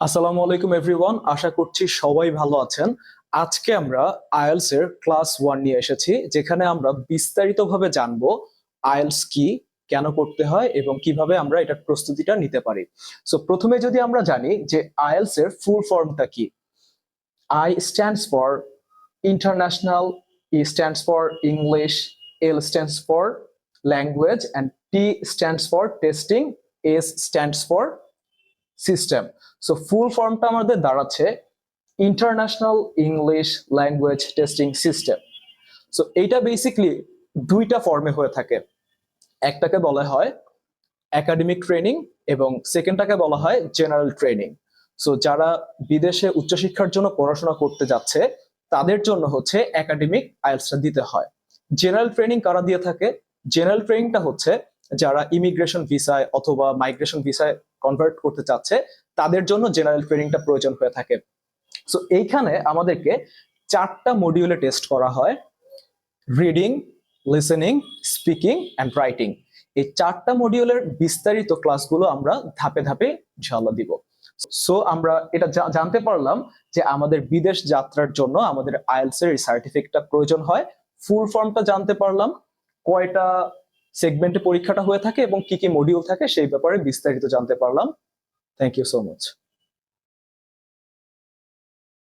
আসসালামু আলাইকুম এভরিওয়ান, আশা করছি সবাই ভালো আছেন। আজকে আমরা আইএলটিএস এর ক্লাস 1 নিয়ে এসেছি, যেখানে আমরা বিস্তারিতভাবে জানবো আইএলটিএস কি, কেন করতে হয় এবং কিভাবে আমরা এটার প্রস্তুতিটা নিতে পারি। সো প্রথমে যদি আমরা জানি যে আইএলটিএস এর ফুল ফর্মটা কি। I stands for international, E stands for English, L stands for language and T stands for testing, S stands for system. So full ফর্মটা আমাদের দাঁড়াচ্ছে international English language testing system. So এইটা বেসিকলি দুইটা ফর্মে হয়ে থাকে। একটাকে বলা হয় একাডেমিক ট্রেনিং এবং সেকেন্ডটাকে বলা হয় জেনারেল ট্রেনিং। সো যারা বিদেশে উচ্চশিক্ষার জন্য পড়াশোনা করতে যাচ্ছে তাদের জন্য হচ্ছে একাডেমিক আইএলটিএসটা দিতে হয়। জেনারেল ট্রেনিং কারা দিয়ে থাকে? জেনারেল ট্রেনিংটা হচ্ছে যারা ইমিগ্রেশন ভিসায় অথবা মাইগ্রেশন ভিসায় কনভার্ট করতে চাচ্ছে তাদের জন্য জেনারেল ট্রেনিংটা প্রয়োজন হয়ে থাকে। সো এইখানে আমাদেরকে 4টা মডিউলে টেস্ট করা হয়: reading, listening, speaking and writing. এই 4টা মডিউলের বিস্তারিত ক্লাসগুলো আমরা ধাপে ধাপে ইনশাআল্লাহ দিব। সো আমরা এটা জানতে পারলাম যে আমাদের বিদেশ যাত্রার জন্য আমাদের আইএলটিএস এর সার্টিফিকেটটা প্রয়োজন হয়। ফুল ফর্মটা জানতে পারলাম, কয়টা সেগমেন্টে পরীক্ষাটা হয়ে থাকে এবং কি কি মডিউল থাকে সেই ব্যাপারে বিস্তারিত জানতে পারলাম। Thank you so much.